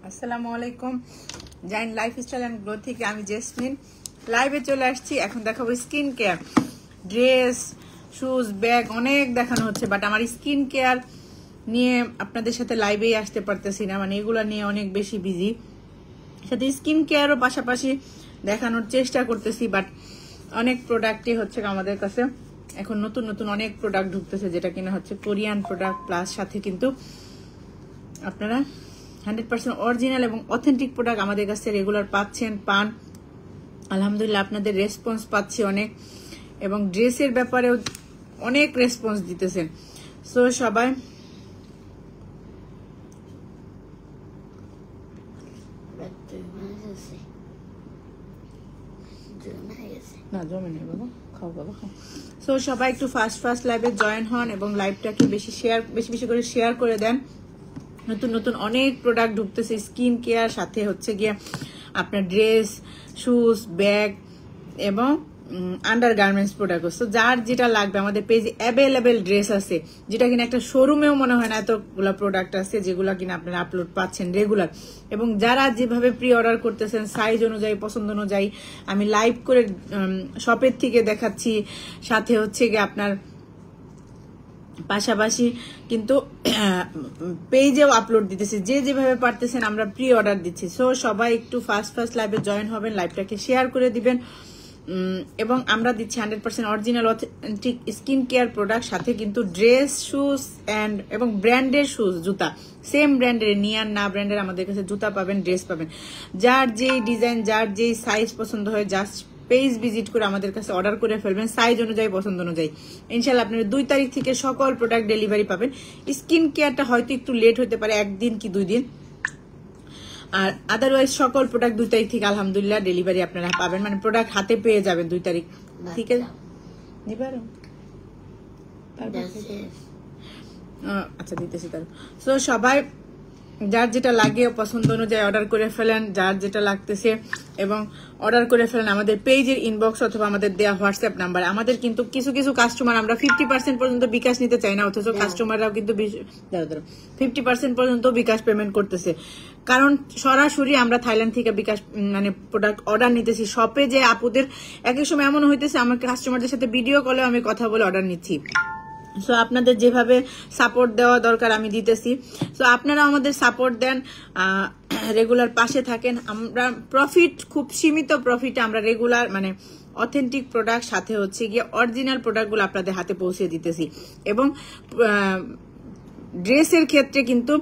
আসসালামু আলাইকুম। Zain lifestyle and grow থেকে আমি জেসমিন লাইভে চলে আসছি। এখন দেখাবো skin care, dress, shoes, bag অনেক দেখানো হচ্ছে, বাট আমার স্কিন কেয়ার নিয়ে আপনাদের সাথে লাইভেই আসতে পারতেছি না, মানে এগুলা নিয়ে অনেক বেশি বিজি। সাথে স্কিন কেয়ারও পাশাপাশি দেখানোর চেষ্টা করতেছি, বাট অনেক প্রোডাক্টই হচ্ছে আমাদের কাছে এখন নতুন নতুন অনেক প্রোডাক্ট ঢুকতেছে, যেটা কিনা হচ্ছে কোরিয়ান প্রোডাক্ট, প্লাস সাথে কিন্তু আপনারা 100% অরিজিনাল এবং অথেন্টিক প্রোডাক্ট আমাদের কাছে রেগুলার পান। আলহামদুলিল্লাহ আপনাদের রেসপন্স পাচ্ছি অনেক, এবং ড্রেসের ব্যাপারেও অনেক রেসপন্স দিতেছেন। সো সবাই না জমে নেই বাবা, খাও বাবা খাও। সো সবাই একটু ফার্স্ট লাইভে জয়েন হন এবং লাইভটাকে বেশি করে শেয়ার করে দেন। নতুন নতুন অনেক প্রোডাক্ট ঢুকতেছে স্কিন কেয়ার, সাথে হচ্ছে গিয়ে আপনার ড্রেস, শুজ, ব্যাগ এবং আন্ডার গার্মেন্টস প্রোডাক্ট। তো যার যেটা লাগবে আমাদের পেজে অ্যাভেলেবেল ড্রেস আছে, যেটা কিনা একটা শোরুমেও মনে হয় না এতগুলা প্রোডাক্ট আছে যেগুলো কিনা আপনারা আপলোড পাচ্ছেন রেগুলার। এবং যারা যেভাবে প্রি অর্ডার করতেছেন সাইজ অনুযায়ী, পছন্দ অনুযায়ী আমি লাইভ করে শপের থেকে দেখাচ্ছি, সাথে হচ্ছে গিয়ে আপনার পাশাপাশি কিন্তু পেজেও আপলোড দিতেছি, যে যেভাবে পারতেছেন আমরা প্রি অর্ডার দিচ্ছি। সো সবাই একটু ফার্স্ট লাইভে জয়েন হবেন, লাইভটাকে শেয়ার করে দিবেন। এবং আমরা দিচ্ছি 100% original authentic skin care product, সাথে কিন্তু ড্রেস, শুজ এবং ব্র্যান্ডের শুজ, জুতা সেম ব্র্যান্ডের, নিয়ার না ব্র্যান্ডের আমাদের কাছে জুতা পাবেন, ড্রেস পাবেন। যার যেই ডিজাইন, যার যেই সাইজ পছন্দ হয়, জাস্ট পেজ ভিজিট করে আমাদের কাছে অর্ডার করে ফেলবেন সাইজ অনুযায়ী, পছন্দ অনুযায়ী। ইনশাল্লাহ আপনারা 2 তারিখ থেকে সকল প্রোডাক্ট ডেলিভারি পাবেন। স্কিন কেয়ারটা হয়তো একটু লেট হতে পারে, 1 দিন কি 2 দিন, আর আদারওয়াইজ সকল প্রোডাক্ট 2 তারিখ থেকে আলহামদুলিল্লাহ ডেলিভারি আপনারা পাবেন, মানে প্রোডাক্ট হাতে পেয়ে যাবেন 2 তারিখ থেকে। আচ্ছা দিতেছি তার। সো সবাই যার যেটা লাগে পছন্দ অনুযায়ী অর্ডার করে ফেলেন, যার যেটা লাগতেছে, এবং অর্ডার করে ফেলেন আমাদের পেজের ইনবক্স অথবা আমাদের দেওয়া হোয়াটসঅ্যাপ নাম্বার। আমাদের কিন্তু কিছু কাস্টমার আমরা 50% পর্যন্ত বিকাশ নিতে চাই না, অথচ কাস্টমাররাও কিন্তু 50% পর্যন্ত বিকাশ পেমেন্ট করতেছে। কারণ সরাসরি আমরা থাইল্যান্ড থেকে বিকাশ মানে প্রোডাক্ট অর্ডার নিতেছি। শপে যে আপুদের এক এক সময় এমন হইতেছে আমার কাস্টমারদের সাথে ভিডিও কলেও আমি কথা বলে অর্ডার নিচ্ছি। সো আপনাদের যেভাবে সাপোর্ট দেওয়া দরকার আমি দিতেছি। সো আপনারা আমাদের সাপোর্ট দেন, রেগুলার পাশে থাকেন। আমরা প্রফিট খুব সীমিত প্রফিটে আমরা রেগুলার মানে অথেন্টিক প্রোডাক্ট, সাথে হচ্ছে গিয়ে অরিজিনাল প্রোডাক্টগুলো আপনাদের হাতে পৌঁছে দিতেছি। এবং ড্রেসের ক্ষেত্রে কিন্তু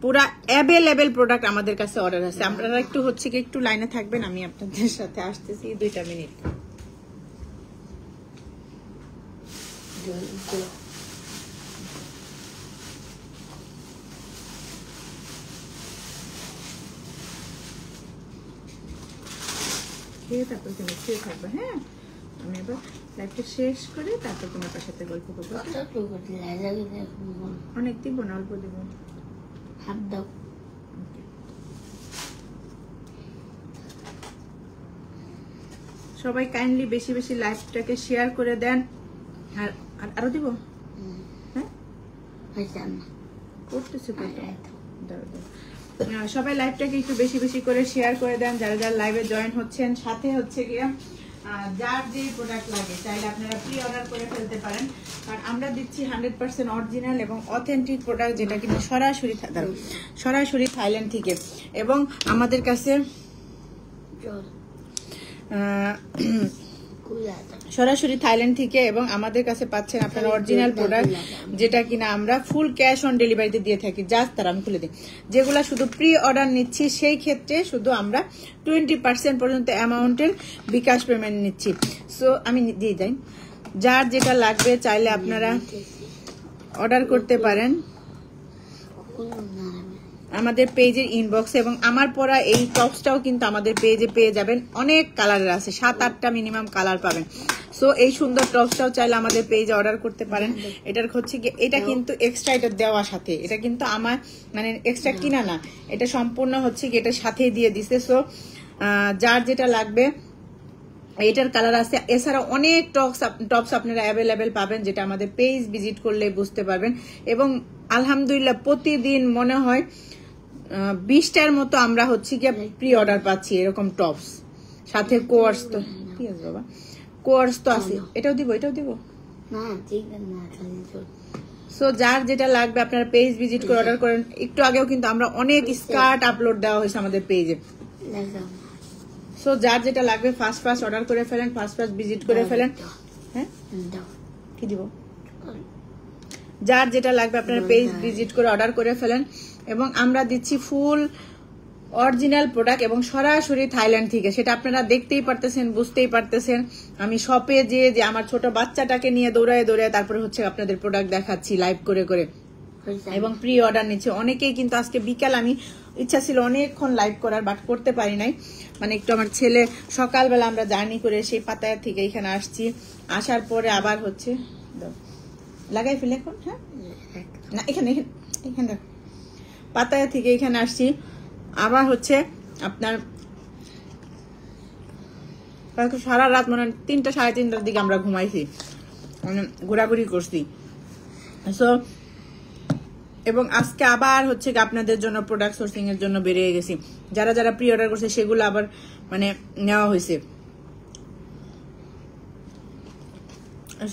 পুরা অ্যাভেলেবেল প্রোডাক্ট আমাদের কাছে অর্ডার আছে। আপনারা একটু হচ্ছে কি একটু লাইনে থাকবেন, আমি আপনাদের সাথে আসতেছি 2টা মিনিট। খেয়ে তারপর তুমি খেয়ে থাকবে। হ্যাঁ, আমি এবার লাইফটা শেষ করে তারপর তোমার সাথে গল্প করবো। অনেক দিব না, অল্প দিব। হাত দাও। সবাই কাইন্ডলি বেশি লাইভটাকে শেয়ার করে দেন। আর আরো দিব। হ্যাঁ করতেছে সবাই লাইভটাকে একটু বেশি করে শেয়ার করে দেন, যারা যারা লাইভে জয়েন হচ্ছেন। সাথে হচ্ছে গিয়ে যার যে প্রোডাক্ট লাগে চাইলে আপনারা প্রি অর্ডার করে ফেলতে পারেন, কারণ আমরা দিচ্ছি 100% অরিজিনাল এবং অথেন্টিক প্রোডাক্ট, যেটা কিন্তু সরাসরি থাইল্যান্ড থেকে। এবং আমাদের কাছে সরাসরি থাইল্যান্ড থেকে, এবং আমাদের কাছে পাচ্ছেন আপনারা অরিজিনাল প্রোডাক্ট, যেটা কিনা আমরা ফুল ক্যাশ অন ডেলিভারিতে দিয়ে থাকি। জাস্ট তারা আমি খুলে দিই, যেগুলা শুধু প্রি অর্ডার নিচ্ছি সেই ক্ষেত্রে শুধু আমরা 20% পর্যন্ত অ্যামাউন্টের বিকাশ পেমেন্ট নিচ্ছি। সো আমি দিয়ে যাই, যার যেটা লাগবে চাইলে আপনারা অর্ডার করতে পারেন আমাদের পেজের ইনবক্সে। এবং আমার পরা এই টপসটাও কিন্তু আমাদের পেজে পেয়ে যাবেন, অনেক কালারের আছে, 7-8টা মিনিমাম কালার পাবেন। সো এই সুন্দর টপসটাও চাইলে আমাদের পেজে অর্ডার করতে পারেন। এটার হচ্ছে কি, এটা কিন্তু এক্সট্রা, এটা দেওয়ার সাথে, এটা কিন্তু আমার মানে এক্সট্রা কিনা না, এটা সম্পূর্ণ হচ্ছে কি এটার সাথেই দিয়ে দিছে। সো যার যেটা লাগবে এটার কালার আছে। এছাড়া অনেক টপস আপনারা অ্যাভেলেবেল পাবেন, যেটা আমাদের পেজ ভিজিট করলে বুঝতে পারবেন। এবং আলহামদুলিল্লাহ প্রতিদিন মনে হয় 20টার মতো আমরা হচ্ছে কি প্রি অর্ডার পাচ্ছি এরকম টপস, সাথে কোয়ার্স তো কি আছে বাবা, কোয়ার্স তো আছে, এটাও দিব না ঠিক না। সো যার যেটা লাগবে আপনারা পেজ ভিজিট করে অর্ডার করেন। একটু আগেও কিন্তু আমরা অনেক স্কার্ট আপলোড দেওয়া হয়েছে আমাদের পেজে। সো যার যেটা লাগবে ফার্স্ট অর্ডার করে ফেলেন, ফার্স্ট ভিজিট করে ফেলেন। হ্যাঁ কি দিব, যার যেটা লাগবে আপনারা পেজ ভিজিট করে অর্ডার করে ফেলেন। এবং আমরা দিচ্ছি ফুল অরিজিনাল প্রোডাক্ট এবং সরাসরি থাইল্যান্ড থেকে, সেটা আপনারা দেখতেই পারতেছেন, বুঝতেই পারতেছেন। আমি শপে যে আমার ছোট বাচ্চাটাকে নিয়ে দৌড়ায় তারপরে হচ্ছে আপনাদের প্রোডাক্ট দেখাচ্ছি লাইভ করে করে এবং প্রি অর্ডার নিচ্ছি। অনেকেই কিন্তু আজকে বিকাল, আমি ইচ্ছা ছিল অনেকক্ষণ লাইভ করার, বাট করতে পারি নাই। মানে একটু আমার ছেলে সকালবেলা আমরা জার্নি করে সেই পাতায়া থেকে এখানে আসছি, আসার পরে আবার হচ্ছে লাগাই ফেলে এখন। হ্যাঁ না এখানে দেখো, পাতায়া থেকে এখানে আসছি, আবার হচ্ছে আপনার সারা রাত মানে 3টা সাড়ে 3টার দিকে আমরা ঘুমাইছি, মানে ঘোরাঘুরি করছি। সো এবং আজকে আবার হচ্ছে আপনাদের জন্য প্রোডাক্ট সোর্সিং এর জন্য বেরিয়ে গেছি, যারা প্রি অর্ডার করছে সেগুলো আবার মানে নেওয়া হয়েছে।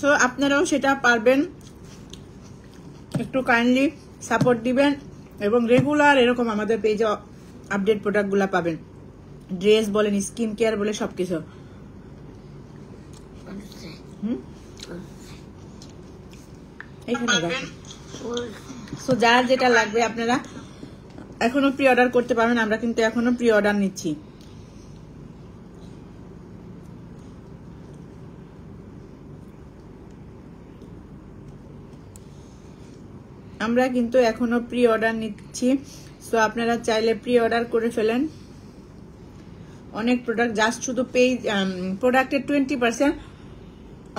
সো আপনারাও সেটা পারবেন, একটু কাইন্ডলি সাপোর্ট দিবেন এবং রেগুলার এরকম আমাদের পেজে আপডেট প্রোডাক্টগুলো পাবেন। ড্রেস বলেন, স্কিন কেয়ার বলে সবকিছু। সো যার যেটা লাগবে আপনারা এখনো প্রি অর্ডার করতে পারবেন, আমরা কিন্তু এখনো প্রি অর্ডার নিচ্ছি। আমরা কিন্তু এখনো প্রি অর্ডার নিচ্ছি। সো আপনারা চাইলে প্রি অর্ডার করে ফেলেন। অনেক প্রোডাক্ট, জাস্ট শুধু পেজ প্রোডাক্টের 20%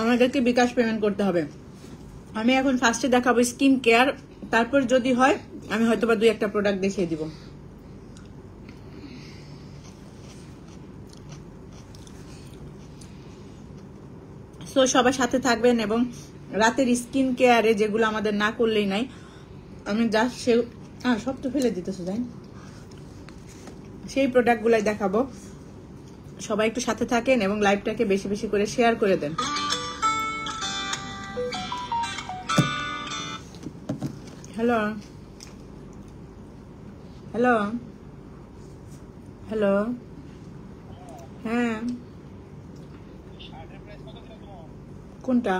আমাদেরকে বিকাশ পেমেন্ট করতে হবে। আমি এখন ফার্স্টে দেখাবো স্কিন কেয়ার, তারপর যদি হয় আমি হয়তোবা 2-1টা প্রোডাক্ট দেখিয়ে দিব। সো সবার সাথে থাকবেন এবং রাতের স্কিন কেয়ারে যেগুলো আমাদের না করলেই নাই, আমি জাস্ট সব তো ফেলে দিতেছো তাই, সেই প্রোডাক্টগুলাই দেখাবো। সবাই একটু সাথে থাকেন এবং লাইভটাকে বেশি বেশি করে শেয়ার করে দেন। হ্যালো হ্যালো হ্যালো, হ্যাঁ কোনটা?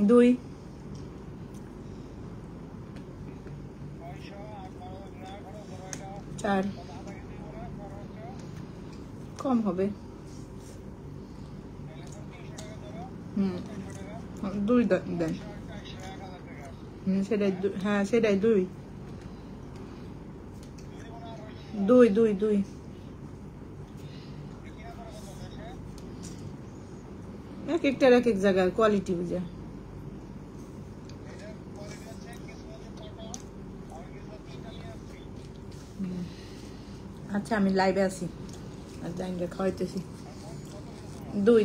2 4 কম হবে। 2 দেন। সেটাই, হ্যাঁ সেটাই 2 এক একটার এক এক জায়গার কোয়ালিটি বুঝে। আচ্ছা আমি লাইভে আছি আর জাইনরে খাওয়াইতেছি। 2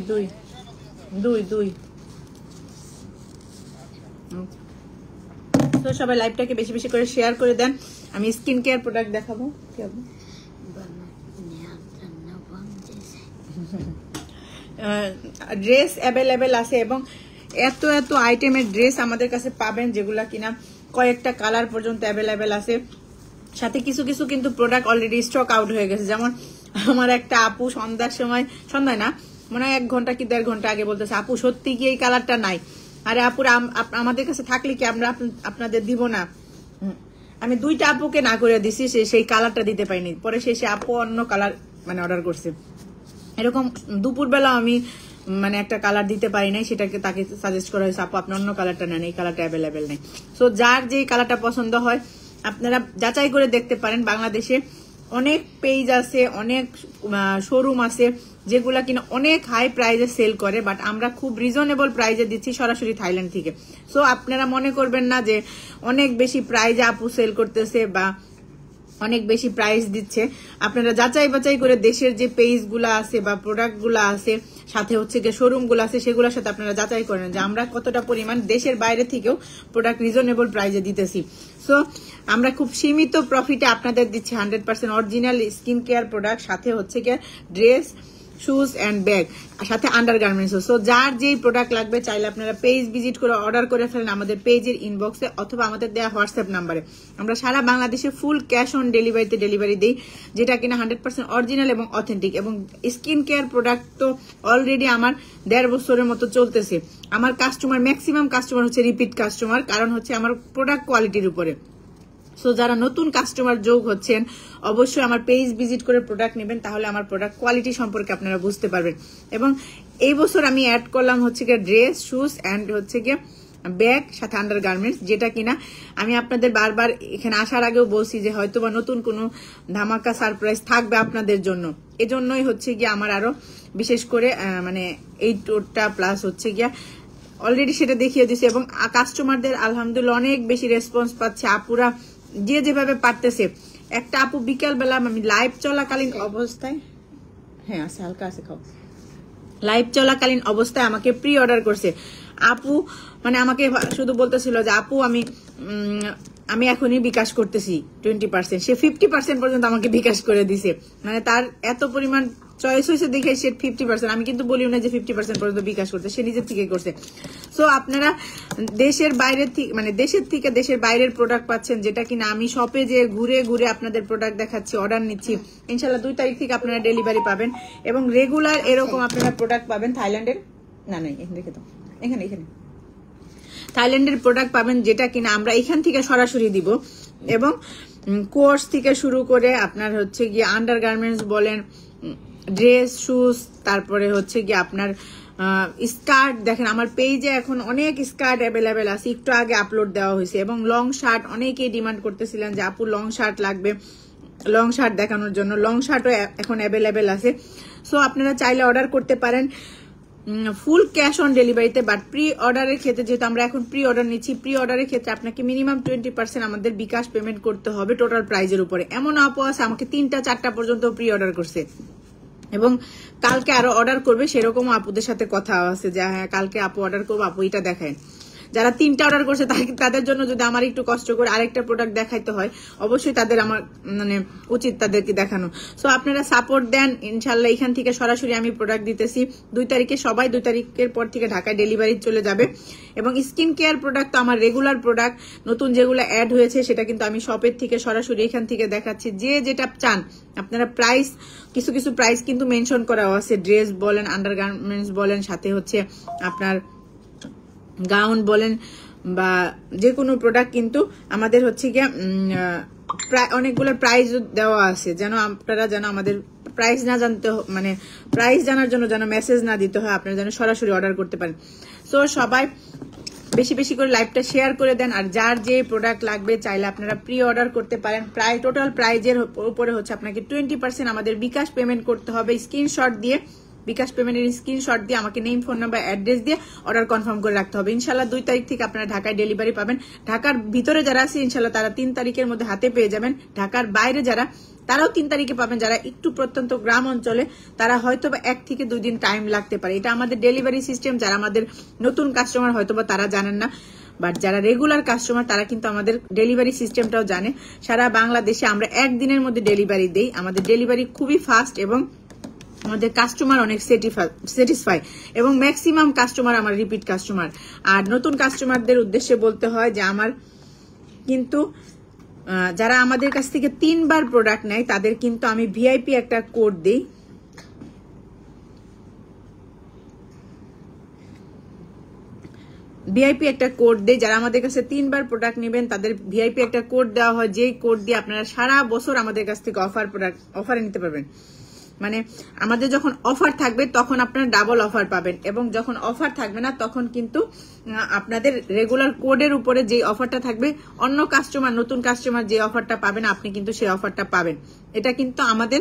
তো সবাই লাইভটাকে বেশি বেশি করে শেয়ার করে দেন। আমি স্কিন কেয়ার প্রোডাক্ট দেখাবো। কি হবে? ড্রেস অ্যাভেলেবেল আছে এবং এত আইটেমের ড্রেস আমাদের কাছে পাবেন যেগুলা কিনা কয়েকটা কালার পর্যন্ত অ্যাভেলেবেল আছে। সাথে কিছু কিছু কিন্তু প্রোডাক্ট অলরেডি স্টক আউট হয়ে গেছে। যেমন আমার একটা আপু সন্ধ্যায় না মনে হয় 1 ঘন্টা কি 1.5 ঘন্টা আগে বলতেছে, আপু সত্যি কি এই কালারটা নাই? আরে আপুরা আমাদের কাছে থাকলে কি আমরা আপনাদের দিব না? আমি 2টা আপুকে না করে দিছি, সেই কালারটা দিতে পাইনি। পরে সে আপু অন্য কালার মানে অর্ডার করছে। এরকম দুপুরবেলা আমি মানে একটা কালার দিতে পারি নাই, সেটাকে তাকে সাজেস্ট করা হয়েছে, আপু আপনি অন্য কালারটা নেন, এই কালারটা অ্যাভেলেবেল নেই। সো যার যে কালারটা পছন্দ হয় আপনারা যাচাই করে দেখতে পারেন। বাংলাদেশে অনেক পেজ আছে, অনেক শোরুম আছে যেগুলা কিনা অনেক হাই প্রাইজে সেল করে, বাট আমরা খুব রিজনেবল প্রাইজে দিচ্ছি সরাসরি থাইল্যান্ড থেকে। সো আপনারা মনে করবেন না যে অনেক বেশি প্রাইজে আপু সেল করতেছে বা অনেক বেশি প্রাইস দিচ্ছে। আপনারা যাচাই বাছাই করে দেশের যে পেজগুলো আছে বা প্রোডাক্টগুলো আছে সাথে হচ্ছে যে শোরুম গুলো আছে সেগুলোর সাথে আপনারা যাচাই করেন যে আমরা কতটা পরিমাণ দেশের বাইরে থেকেও প্রোডাক্ট রিজনেবল প্রাইসে দিতেছি। সো আমরা খুব সীমিত প্রফিটে আপনাদের দিচ্ছি 100% অরিজিনাল স্কিন কেয়ার প্রোডাক্ট, সাথে হচ্ছে গিয়ে ড্রেস, শুজ অ্যান্ড ব্যাগ, সাথে আন্ডারগার্মেন্টস। সো যার যেই প্রোডাক্ট লাগবে চাইলে আপনারা পেজ ভিজিট করে অর্ডার করে ফেলেন আমাদের পেজের ইনবক্সে অথবা আমাদের দেওয়া হোয়াটসঅ্যাপ নাম্বারে। আমরা সারা বাংলাদেশে ফুল ক্যাশ অন ডেলিভারিতে ডেলিভারি দিই, যেটা কিনা 100% অরিজিনাল এবং অথেন্টিক। এবং স্কিন কেয়ার প্রোডাক্ট তো অলরেডি আমার 1.5 বছরের মতো চলতেছে। আমার কাস্টমার, ম্যাক্সিমাম কাস্টমার হচ্ছে রিপিট কাস্টমার, কারণ হচ্ছে আমার প্রোডাক্ট কোয়ালিটির উপরে। সো যারা নতুন কাস্টমার যোগ হচ্ছেন অবশ্যই আমার পেজ ভিজিট করে প্রোডাক্ট নেবেন, তাহলে আমার প্রোডাক্ট কোয়ালিটি সম্পর্কে আপনারা বুঝতে পারবেন। এবং এই বছর আমি অ্যাড করলাম হচ্ছে গিয়ে ড্রেস, শুজ অ্যান্ড হচ্ছে গিয়ে ব্যাগ, সাথে আন্ডারগার্মেন্টস, যেটা কিনা আমি আপনাদের বারবার এখানে আসার আগেও বলছি যে হয়তো বা নতুন কোনো ধামাকা সারপ্রাইজ থাকবে আপনাদের জন্য। এজন্যই হচ্ছে গিয়ে আমার আরো বিশেষ করে মানে এই টোরটা প্লাস হচ্ছে গিয়া অলরেডি সেটা দেখিয়ে দিছে এবং কাস্টমারদের আলহামদুলিল্লাহ অনেক বেশি রেসপন্স পাচ্ছে। আপুরা যে যেভাবে পারতেছে, একটা আপু বিকাল বেলা আমি লাইভ চলাকালীন অবস্থায়, হ্যাঁ আছে হালকা আছে খাও, লাইভ চলাকালীন অবস্থায় আমাকে প্রি অর্ডার করছে। আপু মানে আমাকে শুধু বলতেছিল যে আপু আমি এখনই বিকাশ করতেছি 20%, সে 50% পর্যন্ত আমাকে বিকাশ করে দিছে। মানে তার এত পরিমাণ চয়েস হয়েছে দেখে সে 50%, আমি কিন্তু বলিও না যে 50% পর্যন্ত বিকাশ করতে, সে নিজের থেকে করছে। সো আপনারা দেশের বাইরের থেকে মানে দেশের থেকে দেশের বাইরের প্রোডাক্ট পাচ্ছেন, যেটা কিনা আমি শপে যে ঘুরে ঘুরে আপনাদের প্রোডাক্ট দেখাচ্ছি, অর্ডার নিচ্ছি। ইনশাল্লাহ 2 তারিখ থেকে আপনারা ডেলিভারি পাবেন এবং রেগুলার এরকম আপনারা প্রোডাক্ট পাবেন থাইল্যান্ডের, না দেখে তো এখানে থাইল্যান্ডের প্রোডাক্ট পাবেন, যেটা কিনা আমরা এখান থেকে সরাসরি দিব। এবং কোর্স থেকে শুরু করে আপনার হচ্ছে গিয়ে আন্ডারগার্মেন্টস বলেন, ড্রেস, শুজ, তারপরে হচ্ছে গিয়ে আপনার স্কার্ট। দেখেন আমার পেজে এখন অনেক স্কার্ট অ্যাভেলেবেল আছে, একটু আগে আপলোড দেওয়া হয়েছে। এবং লং শার্ট, অনেকেই ডিমান্ড করতেছিলেন যে আপু লং শার্ট লাগবে, লং শার্ট দেখানোর জন্য লং শার্টও এখন অ্যাভেলেবেল আছে। সো আপনারা চাইলে অর্ডার করতে পারেন ফুল ক্যাশ অন ডেলিভারিতে। বাট প্রি অর্ডারের ক্ষেত্রে, যেহেতু আমরা এখন প্রি অর্ডার নিচ্ছি, প্রি অর্ডারের ক্ষেত্রে আপনাকে মিনিমাম 20% আমাদের বিকাশ পেমেন্ট করতে হবে টোটাল প্রাইজের উপরে। এমন আপু আছে আমাকে 3টা-4টা পর্যন্ত প্রি অর্ডার করছে এবং কালকে আরো অর্ডার করবে, সেরকম আপুদের সাথে কথা আছে যে হ্যাঁ কালকে আপু অর্ডার করবো, আপু এটা দেখায়। যারা 3টা অর্ডার করছে তাদের জন্য যদি আমার একটু কষ্ট করে আরেকটা প্রোডাক্ট দেখাইতে হয়, অবশ্যই তাদের আমার মানে উচিত তাদেরকে দেখানো। সো আপনারা সাপোর্ট দেন, ইনশাল্লাহ এখান থেকে সরাসরি আমি প্রোডাক্ট দিতেছি 2 তারিখে। সবাই 2 তারিখের পর থেকে ঢাকায় ডেলিভারি চলে যাবে। এবং স্কিন কেয়ার প্রোডাক্ট তো আমার রেগুলার প্রোডাক্ট, নতুন যেগুলো অ্যাড হয়েছে সেটা কিন্তু আমি শপের থেকে সরাসরি এখান থেকে দেখাচ্ছি। যে যেটা চান আপনারা প্রাইস, কিছু কিছু প্রাইস কিন্তু মেনশন করা আছে, ড্রেস বলেন, আন্ডারগার্মেন্টস বলেন, সাথে হচ্ছে আপনার গাউন বলেন বা যে কোনো প্রোডাক্ট কিন্তু আমাদের হচ্ছে গিয়ে অনেকগুলো প্রাইস দেওয়া আছে, যেন আপনারা যেন আমাদের প্রাইস না জানতে, মানে প্রাইস জানার জন্য যেন মেসেজ না দিতে হয়, আপনারা যেন সরাসরি অর্ডার করতে পারেন। সো সবাই বেশি বেশি করে লাইভটা শেয়ার করে দেন। আর যার যে প্রোডাক্ট লাগবে চাইলে আপনারা প্রি অর্ডার করতে পারেন। প্রায় টোটাল প্রাইজের উপরে হচ্ছে আপনাকে 20% আমাদের বিকাশ পেমেন্ট করতে হবে। স্ক্রিনশট দিয়ে, বিকাশ পেমেন্টের স্ক্রিনশট দিয়ে আমাকে নেম, ফোন নাম্বার, অ্যাড্রেস দিয়ে অর্ডার কনফার্ম করে রাখতে হবে। ইনশাল্লাহ 2 তারিখ থেকে আপনারা ঢাকায় ডেলিভারি পাবেন। ঢাকার ভিতরে যারা আছে ইনশাল্লাহ তারা 3 তারিখের মধ্যে হাতে পেয়ে যাবেন। ঢাকার বাইরে যারা, তারাও 3 তারিখে পাবেন। যারা একটু প্রত্যন্ত গ্রাম অঞ্চলে তারা হয়তো বা 1 থেকে 2 দিন টাইম লাগতে পারে। এটা আমাদের ডেলিভারি সিস্টেম। যারা আমাদের নতুন কাস্টমার হয়তো বা তারা জানেন না, বাট যারা রেগুলার কাস্টমার তারা কিন্তু আমাদের ডেলিভারি সিস্টেমটাও জানে। সারা বাংলাদেশে আমরা 1 দিনের মধ্যে ডেলিভারি দেই। আমাদের ডেলিভারি খুবই ফাস্ট এবং আমাদের কাস্টমার অনেক স্যাটিসফাই এবং ম্যাক্সিমাম কাস্টমার আমার রিপিট কাস্টমার। আর নতুন কাস্টমারদের উদ্দেশ্যে বলতে হয় যে আমার কিন্তু যারা আমাদের কাছ থেকে 3 বার প্রোডাক্ট নেয় তাদের কিন্তু আমি ভিআইপি একটা কোড দিই। ভিআইপি একটা কোড দেয়, যারা আমাদের কাছে 3 বার প্রোডাক্ট নেবেন তাদের ভিআইপি একটা কোড দেওয়া হয়, যেই কোড দিয়ে আপনারা সারা বছর আমাদের কাছ থেকে অফারে নিতে পারবেন। মানে আমাদের যখন অফার থাকবে তখন আপনারা ডাবল অফার পাবেন, এবং যখন অফার থাকবে না তখন কিন্তু আপনাদের রেগুলার কোডের উপরে যে অফারটা থাকবে, অন্য কাস্টমার, নতুন কাস্টমার যে অফারটা পাবেন আপনি কিন্তু সেই অফারটা পাবেন। এটা কিন্তু আমাদের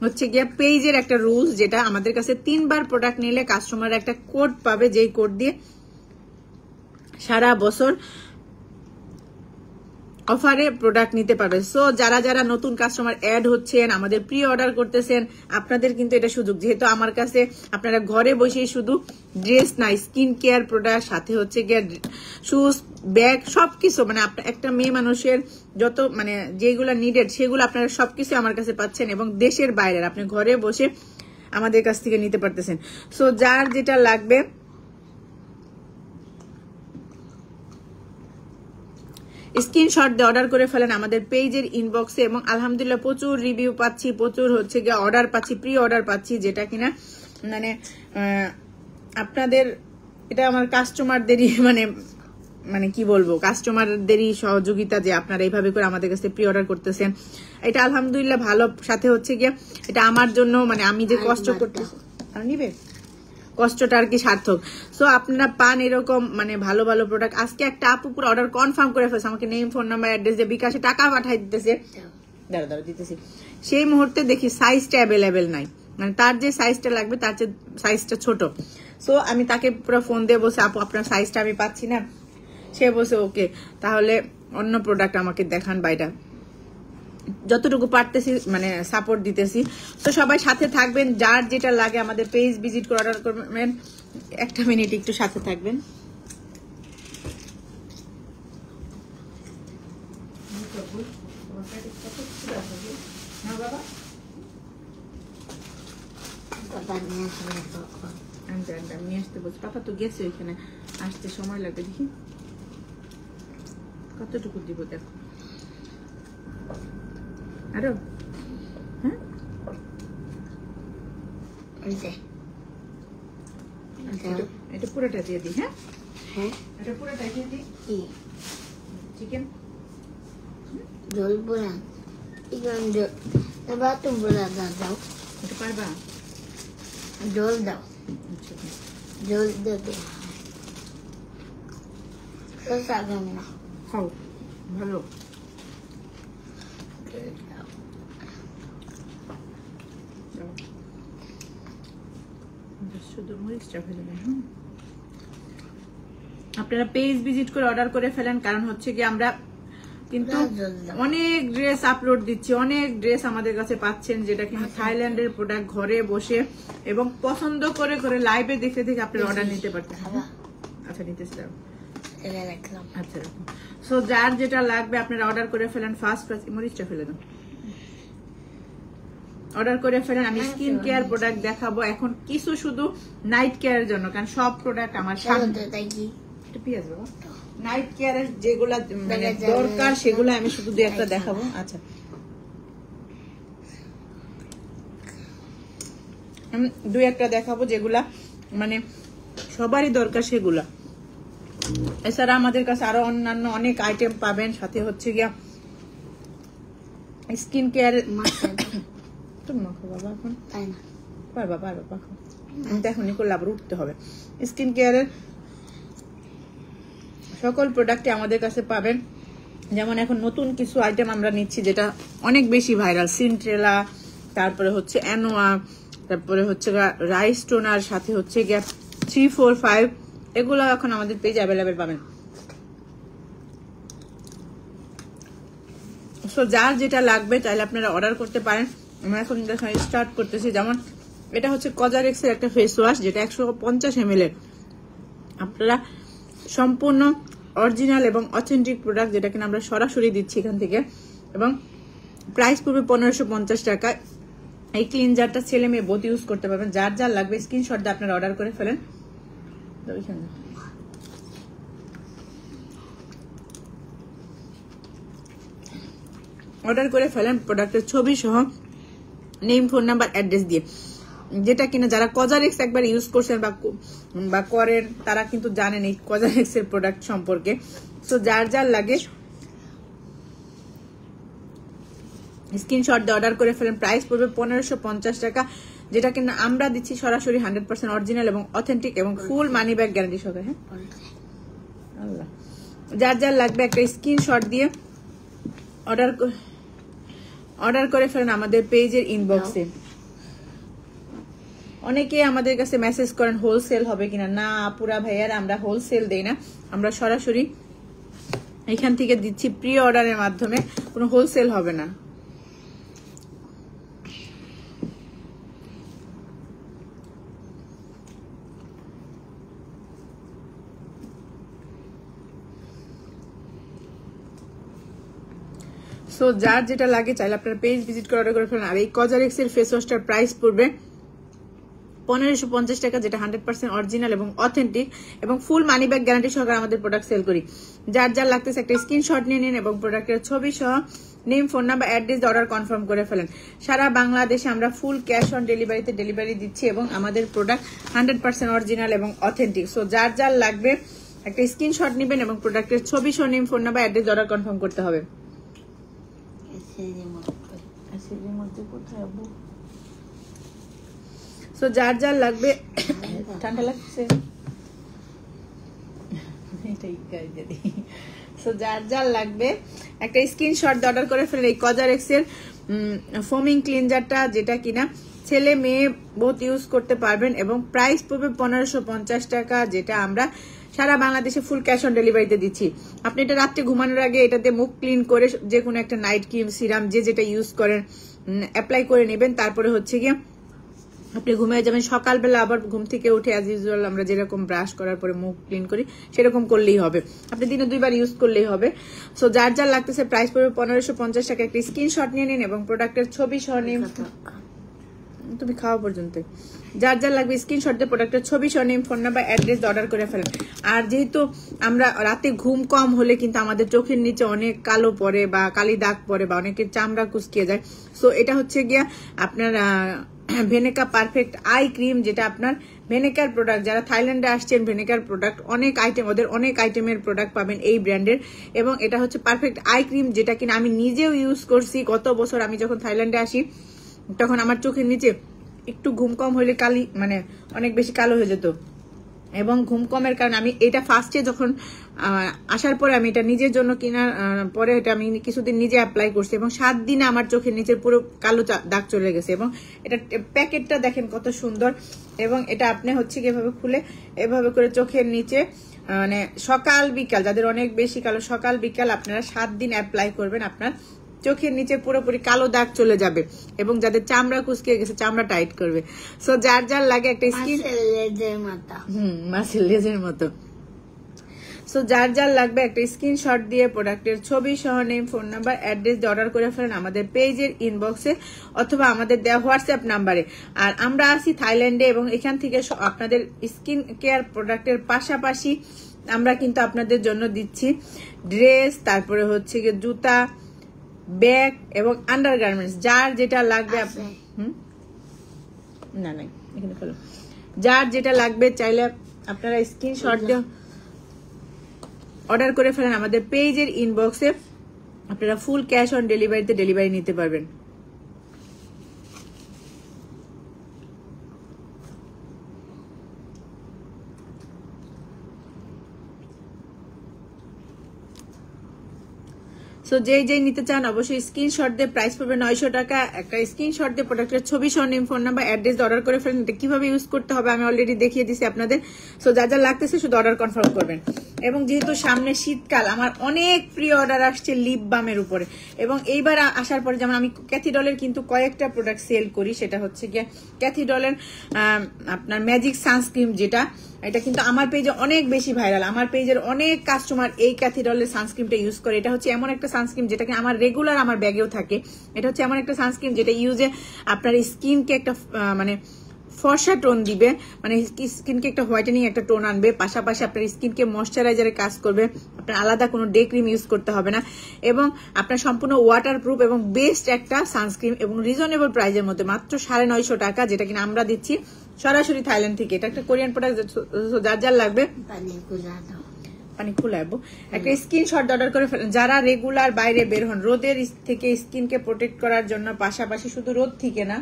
হচ্ছে গিয়ে পেজের একটা রুলস, যেটা আমাদের কাছে 3 বার প্রোডাক্ট নিলে কাস্টমার একটা কোড পাবে, যেই কোড দিয়ে সারা বছর অফারে প্রোডাক্ট নিতে পারবে। সো যারা যারা নতুন কাস্টমার অ্যাড হচ্ছেন, আমাদের প্রি অর্ডার করতেছেন, আপনাদের কিন্তু এটা সুযোগ। যেহেতু আমার কাছে আপনারা ঘরে বসেই শুধু ড্রেস না, স্কিন কেয়ার প্রোডাক্ট, সাথে হচ্ছে গিয়ে শুজ, ব্যাগ, সবকিছু, মানে একটা মেয়ে মানুষের যত মানে যেগুলো নিডেড সেগুলো আপনারা সবকিছু আমার কাছে পাচ্ছেন, এবং দেশের বাইরের আপনি ঘরে বসে আমাদের কাছ থেকে নিতে পারতেছেন। সো যার যেটা লাগবে স্ক্রিনশট দিয়ে অর্ডার করে ফেলেন আমাদের পেজের ইনবক্সে, এবং আলহামদুলিল্লাহ প্রচুর রিভিউ পাচ্ছি, প্রচুর হচ্ছে গিয়ে অর্ডার পাচ্ছি, প্রি অর্ডার পাচ্ছি, যেটা কিনা মানে আপনাদের এটা আমার কাস্টমারদেরই মানে মানে কি বলবো, কাস্টমারদেরই সহযোগিতা যে আপনারা এইভাবে করে আমাদের কাছে প্রি অর্ডার করতেছেন। এটা আলহামদুলিল্লাহ ভালো। সাথে হচ্ছে গিয়ে এটা আমার জন্য মানে আমি যে কষ্ট করতেছি নিবে কষ্টটা আর কি সার্থক। সো আপনারা পান এরকম মানে ভালো ভালো প্রোডাক্ট। আজকে একটা আপু পুরো অর্ডার কনফার্ম করে ফেলছে, আমাকে নেম, ফোন নাম্বার, অ্যাড্রেস দিয়ে বিকাশে টাকা পাঠাই দিতেছে, দাঁড়া দিতেছি। সেই মুহূর্তে দেখি সাইজটা অ্যাভেলেবেল নাই, মানে তার যে সাইজটা লাগবে তার যে সাইজটা ছোট। সো আমি তাকে পুরো ফোন দিয়ে বসে, আপু আপনার সাইজটা আমি পাচ্ছি না। সে বসে ওকে তাহলে অন্য প্রোডাক্ট আমাকে দেখান বাইটা, যতটুকু পারতেছি মানে সাপোর্ট দিতেছি। তো সবাই সাথে থাকবেন, যার যেটা লাগে আমাদের পেজ ভিজিট করে অর্ডার করবেন। একটা মিনিট একটু সাথে থাকবেন। আমি আসতে বলছি, পাপা তো গেছে ওইখানে, আসতে সময় লাগবে, দেখি কতটুকু দিব দেখো আরো। হ্যাঁ এটা পুরোটা দিয়ে দিই। হ্যাঁ এটা পুরোটা দিয়ে দিই। চিকেন জল বলা এবার তো বলা দাও, এটা পারবা? জল দাও, জল দেবে না, খাও ভালো। শুধু মরিচটা ফেলে দেন। আপনারা পেজ ভিজিট করে অর্ডার করে ফেলেন, কারণ হচ্ছে কি আমরা কিন্তু অনেক ড্রেস আপলোড দিচ্ছি, অনেক ড্রেস আমাদের কাছে পাচ্ছেন, যেটা কিন্তু থাইল্যান্ডের প্রোডাক্ট, ঘরে বসে এবং পছন্দ করে করে লাইভে দেখে দেখে আপনারা অর্ডার নিতে পারতেন। আচ্ছা নিতেছিলাম, আচ্ছা সো যার যেটা লাগবে আপনারা অর্ডার করে ফেলেন। ফার্স্ট মরিচটা ফেলে দেন, অর্ডার করে ফেলেন। আমি স্কিন কেয়ার প্রোডাক্ট দেখাবো এখন কিছু, শুধু নাইট কেয়ারের জন্য, কারণ সব প্রোডাক্ট আমার সামনে। পেঁয়াজ বাবা, নাইট কেয়ারের যেগুলা মানে দরকার সেগুলো আমি শুধু দুই একটা দেখাবো। আচ্ছা আমি দুই একটা দেখাবো যেগুলা মানে সবারই দরকার সেগুলা। এছাড়া আমাদের কাছে আরো অন্যান্য অনেক আইটেম পাবেন। সাথে হচ্ছে গিয়া স্কিন কেয়ার তুমি মাখো বাবা, এখন পারবা পারবা পাখো, এখনই করলে আবার উঠতে হবে। স্কিন কেয়ারের সকল প্রোডাক্টে আমাদের কাছে পাবেন। যেমন এখন নতুন কিছু আইটেম আমরা নিচ্ছি যেটা অনেক বেশি ভাইরাল, সিন্ট্রেলা, তারপরে হচ্ছে অ্যানোয়া, তারপরে হচ্ছে রাইস টোনার, সাথে হচ্ছে গিয়া 3, 4, 5, এগুলো এখন আমাদের পেজ অ্যাভেলেবেল পাবেন। সো যার যেটা লাগবে চাইলে আপনারা অর্ডার করতে পারেন। আমরা এখন স্টার্ট করতেছি। যেমন এটা হচ্ছে কজারেক্সের একটা ফেস ওয়াশ, যেটা 150 ml এর। আপনারা সম্পূর্ণ অরিজিনাল এবং অথেন্টিক প্রোডাক্ট, যেটা কিনা আমরা সরাসরি দিচ্ছি এখান থেকে, এবং প্রাইস পড়বে 1550 টাকা। এই ক্লিনজারটা ছেলে মেয়ে বোথ ইউজ করতে পারবেন। যার যার লাগবে স্ক্রিনশট দিয়ে আপনারা অর্ডার করে ফেলেন। অর্ডার করে ফেলেন প্রোডাক্টের ছবি সহ, নেম, ফোন নাম্বার, অ্যাড্রেস দিয়ে, যেটা কিনা যারা কজারেক্স একবার ইউজ করছেন বা করেন তারা কিন্তু জানেন এই কজারেক্স এর প্রোডাক্ট সম্পর্কে। সো যার যার লাগে স্ক্রিনশট দিয়ে অর্ডার করে ফেলেন। প্রাইস পড়বে 1550 টাকা, যেটা কিনা আমরা দিচ্ছি সরাসরি 100% অরিজিনাল এবং অথেন্টিক এবং ফুল মানি ব্যাক গ্যারান্টি সহ। হ্যাঁ আল্লাহ, যার যার লাগবে একটা স্ক্রিনশট দিয়ে অর্ডার করে ফেলেন আমাদের পেজের ইনবক্সে। অনেকে আমাদের কাছে মেসেজ করেন হোলসেল হবে কিনা। না পুরা ভাইয়ার, আমরা হোলসেল দেই না, আমরা সরাসরি এখান থেকে দিচ্ছি প্রি অর্ডারের মাধ্যমে, কোনো হোলসেল হবে না। সো যার যেটা লাগে চাইলে আপনারা পেজ ভিজিট করে অর্ডার করে ফেলেন। আর এই কজারেক্স এর ফেস ওয়াশটার প্রাইস পড়বে 1550 টাকা, যেটা 100% অরিজিনাল এবং অথেন্টিক এবং ফুল মানি ব্যাক গ্যারান্টি সহকারে আমাদের প্রোডাক্ট সেল করি। যার যার লাগতেছে একটা স্ক্রিনশট নিয়ে নিন এবং প্রোডাক্টের ছবি সহ name, phone number, address order confirm করে ফেলেন। সারা বাংলাদেশে আমরা ফুল ক্যাশ অন ডেলিভারিতে ডেলিভারি দিচ্ছি এবং আমাদের প্রোডাক্ট 100% অরিজিনাল এবং অথেন্টিক। সো যার যার লাগবে একটা স্ক্রিনশট নেবেন এবং প্রোডাক্টের ছবি সহ name, phone number, address order confirm করতে হবে। সো যার যার লাগবে, ঠান্ডা লাগছে, সো যার যার লাগবে একটা স্ক্রিনশট অর্ডার করে ফেলেন এই কজারেক্স এর ফোমিং ক্লিনজারটা, যেটা কিনা ছেলে মেয়ে বহুত ইউজ করতে পারবেন এবং প্রাইস পড়বে 1550 টাকা, যেটা আমরা সারা বাংলাদেশে ফুল ক্যাশ অন ডেলিভারিতে দিচ্ছি। আপনি এটা রাত্রে ঘুমানোর আগে এটাতে মুখ ক্লিন করে যে কোনো একটা নাইট ক্রিম, সিরাম, যে যেটা ইউজ করেন অ্যাপ্লাই করে নেবেন। তারপরে হচ্ছে গিয়ে আপনি ঘুমিয়ে যাবেন। সকালবেলা আবার ঘুম থেকে উঠে অ্যাজ ইউজুয়াল আমরা যেরকম ব্রাশ করার পরে মুখ ক্লিন করি সেরকম করলেই হবে। আপনি দিনে 2 বার ইউজ করলেই হবে। সো যার যার লাগতেছে প্রাইস পড়বে 1550 টাকা। একটা স্ক্রিনশট নিয়ে নিন এবং প্রোডাক্টের ছবি সহ নেম, তুমি খাওয়া পর্যন্ত যার যার লাগবে স্ক্রিনশট দিয়ে প্রোডাক্টের ছবি সহ name, phone number, address order করে ফেলেন। আর যেহেতু আমরা রাতে ঘুম কম হলে কিন্তু আমাদের চোখের নিচে অনেক কালো পড়ে বা কালি দাগ পড়ে বা অনেকের চামড়া কুচকিয়ে যায়। সো এটা হচ্ছে গিয়া আপনার ভেনেকা পারফেক্ট আই ক্রিম, যেটা আপনার ভেনেকার প্রোডাক্ট। যারা থাইল্যান্ডে আসছেন ভেনেকার প্রোডাক্ট অনেক আইটেম, ওদের অনেক আইটেমের প্রোডাক্ট পাবেন এই ব্র্যান্ডের। এবং এটা হচ্ছে পারফেক্ট আই ক্রিম, যেটা কিনা আমি নিজেও ইউজ করছি। গত বছর আমি যখন থাইল্যান্ডে আসি তখন আমার চোখের নিচে একটু ঘুম কম হলে কালি মানে অনেক বেশি কালো হয়ে যেত এবং ঘুম কমের কারণে আমি এটা ফার্স্টে যখন আসার পরে আমি এটা নিজের জন্য কেনার পরে এটা আমি কিছুদিন নিজে অ্যাপ্লাই করছি এবং 7 দিনে আমার চোখের নিচের পুরো কালো দাগ চলে গেছে। এবং এটা প্যাকেটটা দেখেন কত সুন্দর এবং এটা আপনি হচ্ছে কি এভাবে খুলে এভাবে করে চোখের নিচে মানে সকাল বিকাল, যাদের অনেক বেশি কালো, সকাল বিকাল আপনারা 7 দিন অ্যাপ্লাই করবেন, আপনার চোখের নিচে পুরোপুরি কালো দাগ চলে যাবে এবং যাদের চামড়া কুচকিয়ে গেছে চামড়া টাইট করবে। সো যার যার লাগে একটা স্কিন মাছের লেজের মতো। সো যার যার লাগবে একটা স্ক্রিনশট দিয়ে প্রোডাক্টের ছবি সহ নেম, ফোন নাম্বার, অ্যাড্রেস দিয়ে অর্ডার করে ফেলেন আমাদের পেজের ইনবক্সে অথবা আমাদের দেওয়া হোয়াটসঅ্যাপ নাম্বারে। আর আমরা আছি থাইল্যান্ডে এবং এখান থেকে আপনাদের স্কিন কেয়ার প্রোডাক্টের পাশাপাশি আমরা কিন্তু আপনাদের জন্য দিচ্ছি ড্রেস, তারপরে হচ্ছে গিয়ে জুতা, ব্যাগ এবং আন্ডারগার্মেন্টস। যার যেটা লাগবে না নাই এখানে ফেলো, যার যেটা লাগবে চাইলে আপনারা স্ক্রিনশট দিয়ে অর্ডার করে ফেলেন আমাদের পেজের ইনবক্সে। আপনারা ফুল ক্যাশ অন ডেলিভারিতে ডেলিভারি নিতে পারবেন। সো যেই নিতে চান অবশ্যই স্ক্রিনশট দিয়ে, প্রাইস পাবে 900 টাকা। একটা স্ক্রিনশট দিয়ে প্রোডাক্টের ছবি সহ name, phone number, address order করে ফেলেন। এটা কিভাবে ইউজ করতে হবে আমি অলরেডি দেখিয়ে দিছি আপনাদের। সো যা যা লাগতেছে শুধু অর্ডার কনফার্ম করবেন। এবং যেহেতু সামনে শীতকাল, আমার অনেক প্রিয় অর্ডার আসছে লিপ বামের উপরে এবং এইবার আসার পরে যেমন আমি ক্যাথিডলের কিন্তু কয়েকটা প্রোডাক্ট সেল করি, সেটা হচ্ছে গিয়ে ক্যাথিডলের আপনার ম্যাজিক সানস্ক্রিন, যেটা এটা কিন্তু আমার পেজে অনেক বেশি ভাইরাল। আমার পেজের অনেক কাস্টমার এই ক্যাথিডলের সানস্ক্রিনটা ইউজ করে। এটা হচ্ছে এমন একটা সানস্ক্রিন যেটাকে আমার রেগুলার আমার ব্যাগেও থাকে। এটা হচ্ছে এমন একটা সানস্ক্রিন যেটা ইউজে আপনার স্কিনকে একটা মানে ফর্সা টোন দিবে, মানে স্কিনকে একটা হোয়াইটেনিং একটা টোন আনবে, পাশাপাশি আপনার স্কিনকে ময়শ্চারাইজারের কাজ করবে। আপনার আলাদা কোনো ডে ক্রিম ইউজ করতে হবে না এবং আপনার সম্পূর্ণ ওয়াটার প্রুফ এবং বেস্ট একটা সানস্ক্রিন এবং রিজনেবল প্রাইসের মধ্যে মাত্র 950 টাকা, যেটা কিনা আমরা দিচ্ছি সরাসরি থাইল্যান্ড থেকে। এটা একটা কোরিয়ান প্রোডাক্ট। যার যার লাগবে পানি খুলাবো একটা স্ক্রিনশট অর্ডার করে ফেলেন। যারা রেগুলার বাইরে বের হন, রোদের থেকে স্কিনকে প্রোটেক্ট করার জন্য, পাশাপাশি শুধু রোদ থেকে না,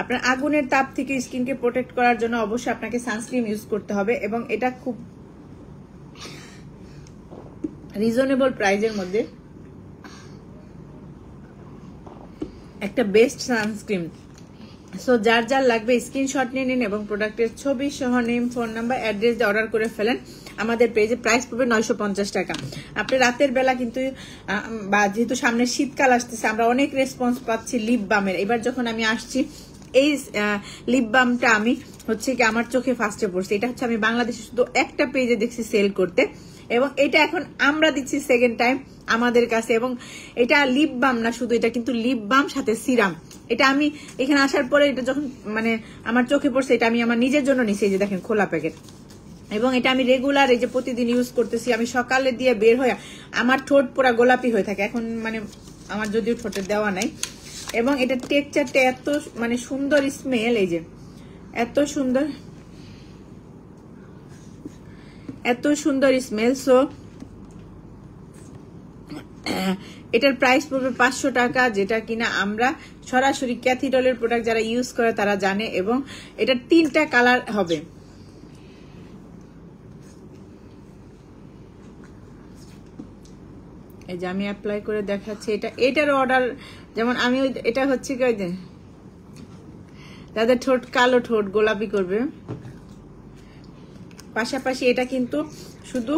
আপনার আগুনের তাপ থেকে স্কিনকে প্রোটেক্ট করার জন্য অবশ্যই আপনাকে সানস্ক্রিন ইউজ করতে হবে এবং এটা খুব রিজনেবল প্রাইসের মধ্যে একটা বেস্ট সানস্ক্রিন। সো যার যার লাগবে স্ক্রিনশট নিয়ে নিন এবং প্রোডাক্টের ছবি সহ নেম, ফোন নাম্বার, অ্যাড্রেস দিয়ে অর্ডার করে ফেলেন। আমাদের পেজে প্রাইস পড়বে 950 টাকা। আপনি রাতের বেলা কিন্তু বা যেহেতু সামনে শীতকাল আসতেছে, আমরা অনেক রেসপন্স পাচ্ছি লিপ বামের। এবার যখন আমি আসছি, এই লিপ বামটা আমি হচ্ছে কি আমার চোখে ফার্স্টে পড়ছে। এটা হচ্ছে আমি বাংলাদেশে শুধু একটা পেজে দেখছি সেল করতে, এবং এটা এখন আমরা দিচ্ছি সেকেন্ড টাইম আমাদের কাছে। এবং এটা লিপ বাম না শুধু, এটা কিন্তু লিপ বাম সাথে সিরাম। এটা আমি এখানে আসার পরে এটা যখন মানে আমার চোখে পড়ছে, এটা আমি আমার নিজের জন্য নিছি। এই যে দেখেন খোলা প্যাকেট, এবং এটা আমি রেগুলার এই যে প্রতিদিন ইউজ করতেছি। আমি সকালে দিয়ে বের হয়ে আমার ঠোঁট পুরা গোলাপি হয়ে থাকে এখন, মানে আমার যদিও ঠোঁটে দেওয়া নাই। এবং এটা টেক্সচারটা এত মানে সুন্দর, স্মেল এই যে এত সুন্দর, এত সুন্দর স্মেল। সো এটার প্রাইস পড়বে 500 টাকা, যেটা কিনা আমরা সরাসরি ক্যাথিডলের প্রোডাক্ট যারা ইউজ করে তারা জানে। এবং এটা 3টা কালার হবে। এই যে আমি অ্যাপ্লাই করে দেখাচ্ছি। এটার অর্ডার যেমন আমি এটা হচ্ছে কি, যাদের ঠোঁট কালো, ঠোঁট গোলাপি করবে, পাশাপাশি এটা কিন্তু শুধু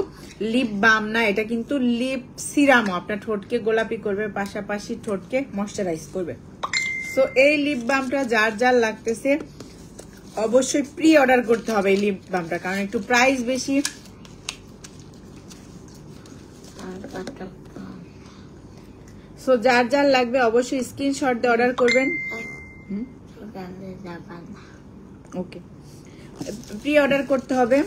লিপ বাম না, এটা কিন্তু লিপ সিরামও। আপনার ঠোঁটকে গোলাপি করবে, পাশাপাশি ঠোঁটকে ময়শ্চারাইজ করবে। সো এই লিপ বামটা যার যার লাগতেছে অবশ্যই প্রি অর্ডার করতে হবে এই লিপ বামটা, কারণ একটু প্রাইস বেশি। সো যার যার লাগবে অবশ্যই স্ক্রিনশট দিয়ে অর্ডার করবেন। ওকে, প্রি অর্ডার করতে হবে।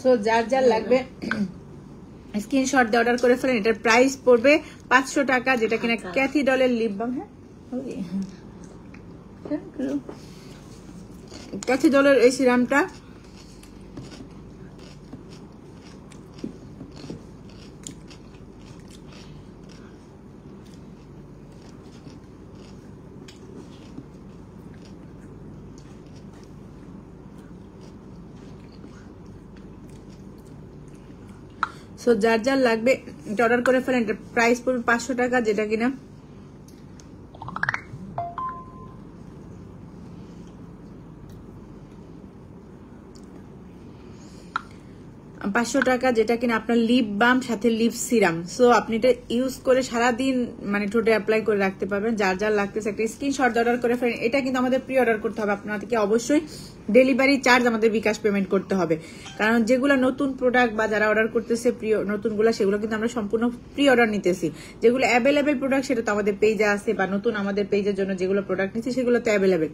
সো যার যার লাগবে স্ক্রিনশট দিয়ে অর্ডার করে ফেলেন। এটার প্রাইস পড়বে 500 টাকা, যেটা কিনা ক্যাথিডলের লিপ বাম। হ্যাঁ, ক্যাথিডলের এই সিরামটা সো যার যার লাগবে এটা অর্ডার করে ফেলেন। এটা প্রাইস পড়বে 500 টাকা, যেটা কিনা 500 টাকা, যেটা কিনা আপনার লিপ বাম সাথে লিপ সিরাম। সো আপনি এটা ইউজ করে সারাদিন মানে ঠোঁটে অ্যাপ্লাই করে রাখতে পারবেন। যার যার লাগতেছে একটা স্ক্রিনশট অর্ডার করে ফেলেন। এটা কিন্তু আমাদের প্রি অর্ডার করতে হবে। আপনাদেরকে অবশ্যই ডেলিভারি চার্জ আমাদের বিকাশ পেমেন্ট করতে হবে, কারণ যেগুলো নতুন প্রোডাক্ট বা যারা অর্ডার করতেছে নতুনগুলো, সেগুলো কিন্তু আমরা সম্পূর্ণ প্রি অর্ডার নিতেছি। যেগুলো অ্যাভেলেবেল প্রোডাক্ট সেটা তো আমাদের পেজে আছে, বা নতুন আমাদের পেজের জন্য যেগুলো প্রোডাক্ট নিচ্ছি সেগুলো তো অ্যাভেলেবেল।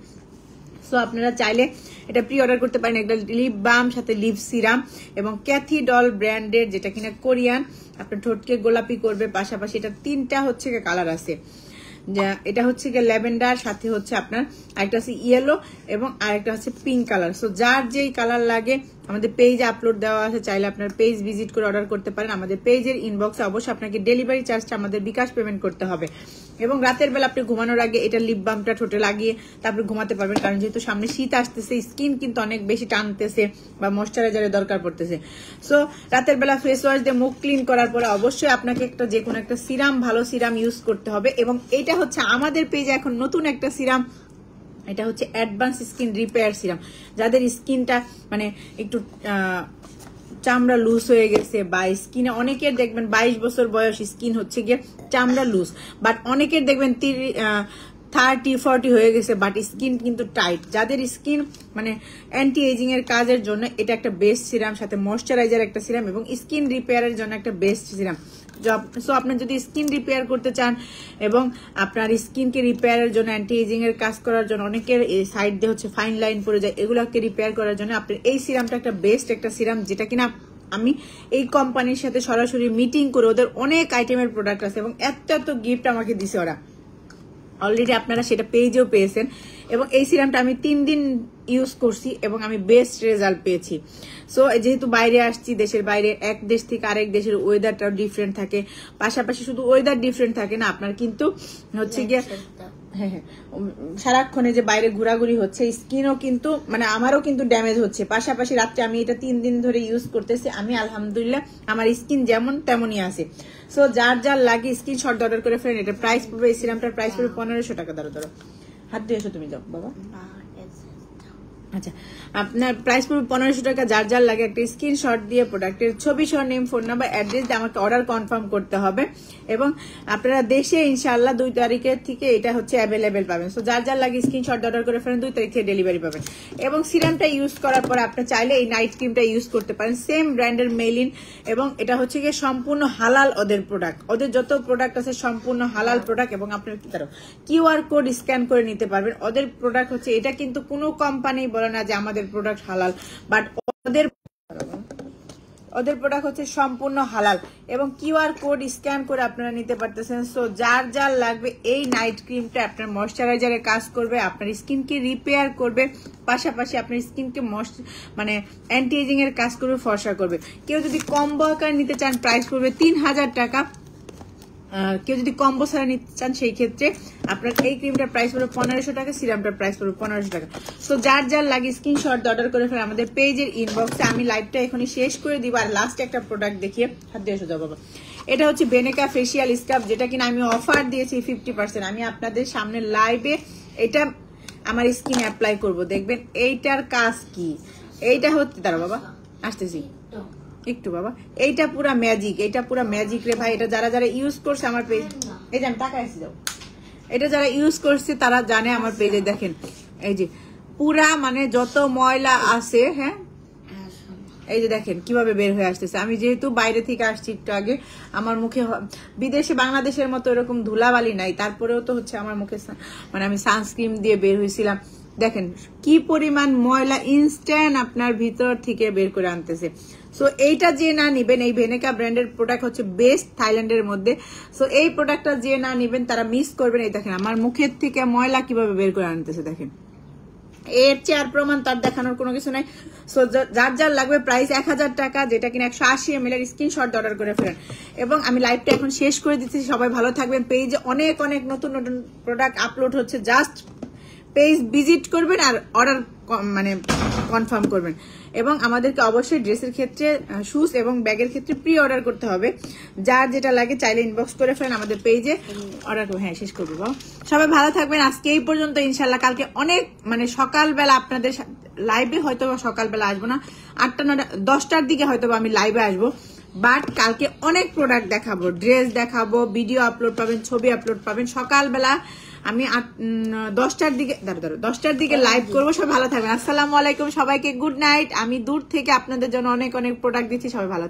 সো আপনারা চাইলে এটা প্রি অর্ডার করতে পারেন। একটা লিপ বাম সাথে লিপ সিরাম এবং ক্যাথিডল ব্র্যান্ডের, যেটা কিনা কোরিয়ান, আপনার ঠোঁটকে গোলাপি করবে। পাশাপাশি এটা 3টা হচ্ছে কালার আছে। এটা হচ্ছে ল্যাভেন্ডার, সাথে হচ্ছে আপনার আরেকটা আছে ইয়েলো, এবং আরেকটা হচ্ছে পিঙ্ক কালার। সো যার যেই কালার লাগে আমাদের পেজে আপলোড দেওয়া আছে, চাইলে আপনার পেজ ভিজিট করে অর্ডার করতে পারেন। আমাদের পেজের ইনবক্সে অবশ্যই আপনাকে ডেলিভারি চার্জটা আমাদের বিকাশ পেমেন্ট করতে হবে। এবং রাতের বেলা আপনি ঘুমানোর আগে এটা লিপ বামটা ঠোঁটে লাগিয়ে তারপরে ঘুমাতে পারবেন, কারণ যেহেতু সামনে শীত আসতেছে, স্কিন কিন্তু অনেক বেশি টানতেছে বা ময়শ্চারাইজারের দরকার পড়তেছে। সো রাতের বেলা ফেস ওয়াশ দিয়ে মুখ ক্লিন করার পরে অবশ্যই আপনাকে একটা যে কোনো একটা সিরাম, ভালো সিরাম ইউজ করতে হবে। এবং এটা হচ্ছে আমাদের পেজে এখন নতুন একটা সিরাম, এটা হচ্ছে অ্যাডভান্স স্কিন রিপেয়ার সিরাম। যাদের স্কিনটা মানে একটু চামড়া লুজ হয়ে গেছে, বা স্কিনে অনেকের দেখবেন 22 বছর বয়স, স্কিন হচ্ছে গিয়ে চামড়া লুজ, বাট অনেকের দেখবেন 30-40 হয়ে গেছে, বাট স্কিন কিন্তু টাইট। যাদের স্কিন মানে অ্যান্টি এজিং এর কাজের জন্য এটা একটা বেস্ট সিরাম, সাথে ময়শ্চারাইজার একটা সিরাম, এবং স্কিন রিপেয়ারের জন্য একটা বেস্ট সিরাম। সো আপনি যদি স্কিন রিপেয়ার করতে চান এবং আপনার স্কিনকে রিপেয়ারের জন্য, অ্যান্টি এজিং এর কাজ করার জন্য, অনেকের সাইড দিয়ে হচ্ছে ফাইন লাইন পড়ে যায়, এগুলোকে রিপেয়ার করার জন্য আপনার এই সিরামটা একটা বেস্ট একটা সিরাম, যেটা কিনা আমি এই কোম্পানির সাথে সরাসরি মিটিং করে, ওদের অনেক আইটেমের প্রোডাক্ট আছে এবং এত গিফট আমাকে দিছে ওরা। অলরেডি আপনারা সেটা পেজেও পেয়েছেন। এবং এই সিরামটা আমি 3 দিন ইউজ করছি এবং আমি বেস্ট রেজাল্ট পেয়েছি। সো যেহেতু বাইরে আসছি, দেশের বাইরে, এক দেশ থেকে আরেক দেশের ওয়েদারটাও ডিফারেন্ট থাকে, পাশাপাশি শুধু ওয়েদার ডিফারেন্ট থাকে না, আপনার কিন্তু হচ্ছে গিয়ে হ্যাঁ সারাক্ষণে যে বাইরে ঘোরাঘুরি হচ্ছে, স্কিনও কিন্তু মানে আমারও কিন্তু ড্যামেজ হচ্ছে। পাশাপাশি রাত্রে আমি এটা 3 দিন ধরে ইউজ করতেছি, আমি আলহামদুলিল্লাহ আমার স্কিন যেমন তেমনই আছে। সো যার যার লাগে স্ক্রিনশট অর্ডার করে ফেলেন। এটা প্রাইস পড়বে, এই সিরামটার প্রাইস পড়বে 1500 টাকা। ধরো হাত দিয়ে এসো, তুমি যাও বাবা। আচ্ছা, আপনার প্রাইস পড়বে 1500 টাকা। যার যার লাগে একটা স্ক্রিনশট দিয়ে প্রোডাক্টের ছবি সহ নেম, ফোন নাম্বার, অ্যাড্রেস দিয়ে আমাকে অর্ডার কনফার্ম করতে হবে এবং আপনারা দেশে ইনশাআল্লাহ 2 তারিখের থেকে এটা হচ্ছে অ্যাভেলেবেল পাবেন। সো যার যার লাগে স্ক্রিনশট অর্ডার করে ফেলেন, 2 তারিখ থেকে ডেলিভারি পাবেন। এবং সিরামটা ইউজ করার পর আপনি চাইলে এই নাইট ক্রিমটা ইউজ করতে পারেন, সেম ব্র্যান্ডের মেলিন, এবং এটা হচ্ছে গিয়ে সম্পূর্ণ হালাল ওদের প্রোডাক্ট। ওদের যত প্রোডাক্ট আছে সম্পূর্ণ হালাল প্রোডাক্ট এবং আপনার কিউআর কোড স্ক্যান করে নিতে পারবেন। ওদের প্রোডাক্ট হচ্ছে এটা কিন্তু কোনো কোম্পানি বলে না যে আমাদের প্রোডাক্ট হালাল, বাট ওদের প্রোডাক্ট হচ্ছে সম্পূর্ণ হালাল এবং কিউআর কোড স্ক্যান করে আপনারা নিতে পারতেছেন। সো যার যার লাগবে এই নাইট ক্রিমটা আপনার ময়শ্চারাইজারের কাজ করবে, আপনার স্কিনকে রিপেয়ার করবে, পাশাপাশি আপনার স্কিনকে মানে অ্যান্টি এজিং এর কাজ করবে, ফর্সা করবে। কেউ যদি কম্বো আকার নিতে চান প্রাইস পড়বে 3000 টাকা। কেউ যদি কম্বো ছাড়া নিতে চান সেই ক্ষেত্রে আপনার এই ক্রিমটার প্রাইস পড়বে 1500 টাকা, সিরামটার প্রাইস পড়বে 1500 টাকা। তো যার যার লাগে স্ক্রিনশট অর্ডার করে ফেলে আমাদের পেজের ইনবক্সে। আমি লাইভটা এখনই শেষ করে দিব আর লাস্ট একটা প্রোডাক্ট দেখিয়ে হাত দিয়ে সোজা বাবা। এটা হচ্ছে বেনেকা ফেসিয়াল স্ক্রাব, যেটা কিনা আমি অফার দিয়েছি 50%। আমি আপনাদের সামনে লাইভে এটা আমার স্কিনে অ্যাপ্লাই করব, দেখবেন এইটার কাজ কি। এইটা হচ্ছে দাঁড়া বাবা, আসতেছি একটু বাবা। এইটা পুরা ম্যাজিক, এটা পুরা ম্যাজিক রে ভাই। এটা যারা যারা ইউজ করছে আমার পেজ, এই যে আমি টাকা এসে যাও, এটা যারা ইউজ করছে তারা জানে আমার পেজে। দেখেন এই যে পুরা মানে যত ময়লা আছে, হ্যাঁ এই যে দেখেন কিভাবে বের হয়ে আসতেছে। আমি যেহেতু বাইরে থেকে আসছি একটু আগে, আমার মুখে বিদেশে বাংলাদেশের মতো এরকম ধুলাবালি নাই, তারপরেও তো হচ্ছে আমার মুখে মানে আমি সানস্ক্রিন দিয়ে বের হয়েছিলাম। দেখেন কি পরিমাণ ময়লা ইনস্ট্যান্ট আপনার ভিতর থেকে বের করে আনতেছে। সো এইটা যে না নিবেন, এই ভেনেকা ব্র্যান্ডের প্রোডাক্ট হচ্ছে বেস্ট থাইল্যান্ডের মধ্যে। সো এই প্রোডাক্টটা যে না নিবেন তারা মিস করবেন। এই দেখেন আমার মুখের থেকে ময়লা কিভাবে বের করে আনতেছে, দেখেন এর চেয়ে আর প্রমাণ তার দেখানোর কোনো কিছু নাই। সো যার যার লাগবে প্রাইস 1000 টাকা, যেটা কিনা 180 ml এর স্ক্রিনশট অর্ডার করে ফেলেন। এবং আমি লাইভটা এখন শেষ করে দিচ্ছি, সবাই ভালো থাকবেন। পেজে অনেক অনেক নতুন নতুন প্রোডাক্ট আপলোড হচ্ছে, জাস্ট পেজ ভিজিট করবেন আর অর্ডার মানে কনফার্ম করবেন। এবং আমাদেরকে অবশ্যই ড্রেসের ক্ষেত্রে, শুজ এবং ব্যাগের ক্ষেত্রে প্রি অর্ডার করতে হবে। যার যেটা লাগে চাইলে ইনবক্স করে ফেলেন, আমাদের পেজে অর্ডার করবো। হ্যাঁ শেষ করবো। সবাই ভালো থাকবেন, আজকে এই পর্যন্ত। ইনশাল্লাহ কালকে অনেক মানে সকালবেলা আপনাদের লাইভে হয়তো সকালবেলা আসবো না, 8টা 9টা 10টার দিকে হয়তো আমি লাইভে আসবো, বাট কালকে অনেক প্রোডাক্ট দেখাবো, ড্রেস দেখাবো, ভিডিও আপলোড পাবেন, ছবি আপলোড পাবেন। সকালবেলা আমি 10টার দিকে লাইভ করবো। সবাই ভালো থাকবেন। আসসালামু আলাইকুম, সবাইকে গুড নাইট। আমি দূর থেকে আপনাদের জন্য অনেক অনেক প্রোডাক্ট দিচ্ছি, সবাই ভালো